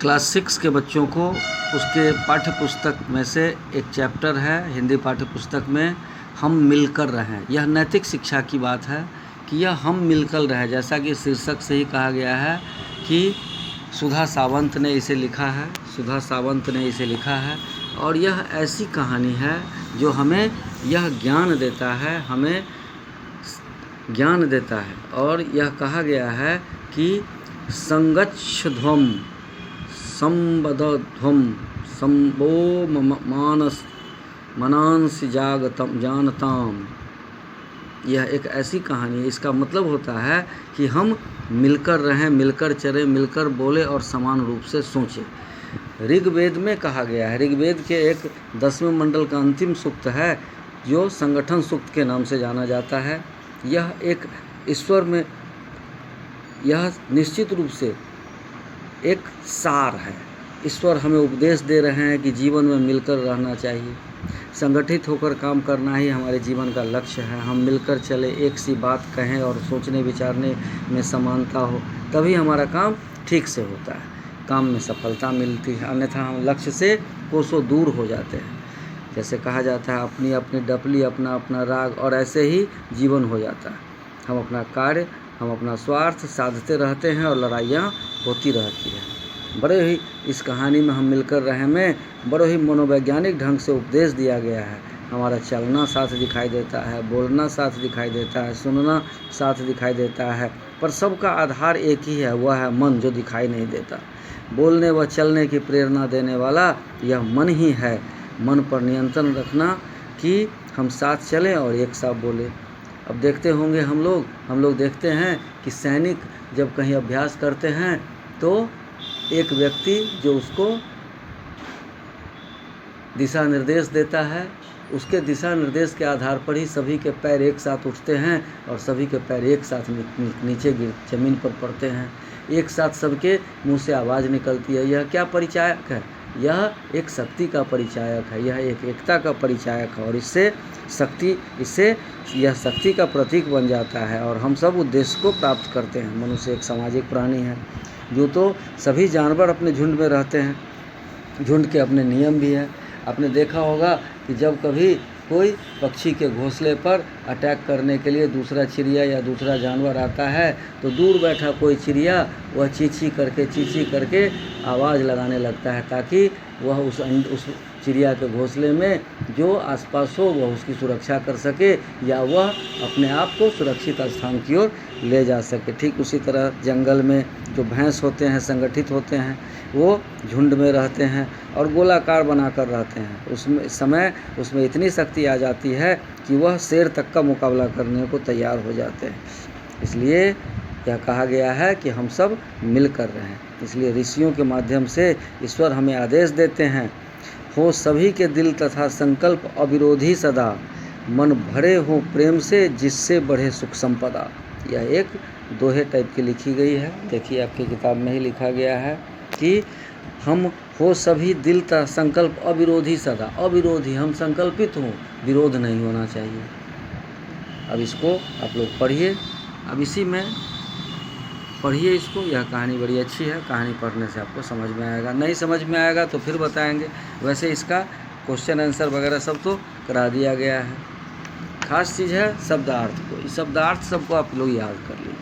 Class 6 के बच्चों को उसके पाठ्य पुस्तक में से एक चैप्टर है हिंदी पाठ्य पुस्तक में, हम मिलकर रहें। यह नैतिक शिक्षा की बात है कि यह हम मिलकर रहें, जैसा कि शीर्षक से ही कहा गया है कि सुधा सावंत ने इसे लिखा है, सुधा सावंत ने इसे लिखा है। और यह ऐसी कहानी है जो हमें यह ज्ञान देता है, हमें ज्ञान देता है। और यह कहा गया है कि संगच्छध्वम संबद्धध्वम संबो मानस मनांसि जानताम। यह एक ऐसी कहानी है, इसका मतलब होता है कि हम मिलकर रहें, मिलकर चलें, मिलकर बोले और समान रूप से सोचें। ऋग्वेद में कहा गया है, ऋग्वेद के एक 10वें मंडल का अंतिम सूक्त है जो संगठन सूक्त के नाम से जाना जाता है। यह एक ईश्वर में, यह निश्चित रूप से एक सार है। ईश्वर हमें उपदेश दे रहे हैं कि जीवन में मिलकर रहना चाहिए, संगठित होकर काम करना ही हमारे जीवन का लक्ष्य है। हम मिलकर चले, एक सी बात कहें और सोचने विचारने में समानता हो, तभी हमारा काम ठीक से होता है, काम में सफलता मिलती है। अन्यथा हम लक्ष्य से कोसों दूर हो जाते हैं। जैसे कहा जाता है, अपनी अपनी डपली, अपना अपना राग, और ऐसे ही जीवन हो जाता है। हम अपना कार्य, हम अपना स्वार्थ साधते रहते हैं और लड़ाइयाँ होती रहती हैं। बड़े ही इस कहानी में हम मिलकर रहें में बड़े ही मनोवैज्ञानिक ढंग से उपदेश दिया गया है। हमारा चलना साथ दिखाई देता है, बोलना साथ दिखाई देता है, सुनना साथ दिखाई देता है, पर सबका आधार एक ही है, वह है मन, जो दिखाई नहीं देता। बोलने व चलने की प्रेरणा देने वाला यह मन ही है। मन पर नियंत्रण रखना कि हम साथ चलें और एक साथ बोलें। अब देखते होंगे हम लोग देखते हैं कि सैनिक जब कहीं अभ्यास करते हैं तो एक व्यक्ति जो उसको दिशा निर्देश देता है, उसके दिशा निर्देश के आधार पर ही सभी के पैर एक साथ उठते हैं और सभी के पैर एक साथ नीचे जमीन पर पड़ते हैं। एक साथ सबके मुंह से आवाज़ निकलती है। यह क्या परिचायक है? यह एक शक्ति का परिचायक है, यह एक एकता का परिचायक है। और इससे यह शक्ति का प्रतीक बन जाता है और हम सब उद्देश्य को प्राप्त करते हैं। मनुष्य एक सामाजिक प्राणी है। जो तो सभी जानवर अपने झुंड में रहते हैं, झुंड के अपने नियम भी हैं। आपने देखा होगा कि जब कभी कोई पक्षी के घोंसले पर अटैक करने के लिए दूसरा चिड़िया या दूसरा जानवर आता है तो दूर बैठा कोई चिड़िया वह चींची करके आवाज़ लगाने लगता है, ताकि वह उस चिड़िया के घोंसले में जो आसपास हो वह उसकी सुरक्षा कर सके या वह अपने आप को सुरक्षित स्थान की ओर ले जा सके। ठीक उसी तरह जंगल में जो भैंस होते हैं, संगठित होते हैं, वो झुंड में रहते हैं और गोलाकार बनाकर रहते हैं। उसमें इतनी शक्ति आ जाती है कि वह शेर तक का मुकाबला करने को तैयार हो जाते हैं। इसलिए यह कहा गया है कि हम सब मिलकर रहें। इसलिए ऋषियों के माध्यम से ईश्वर हमें आदेश देते हैं, हो सभी के दिल तथा संकल्प अविरोधी सदा, मन भरे हो प्रेम से जिससे बढ़े सुख संपदा। यह एक दोहे टाइप की लिखी गई है। देखिए आपकी किताब में ही लिखा गया है कि हम हो सभी दिल तथा संकल्प अविरोधी सदा। अविरोधी, हम संकल्पित हों, विरोध नहीं होना चाहिए। अब इसको आप लोग पढ़िए, अब इसी में पढ़िए इसको। यह कहानी बड़ी अच्छी है, कहानी पढ़ने से आपको समझ में आएगा। नहीं समझ में आएगा तो फिर बताएंगे। वैसे इसका क्वेश्चन आंसर वगैरह सब तो करा दिया गया है। खास चीज़ है शब्दार्थ को, इस शब्दार्थ सबको आप लोग याद कर लीजिए।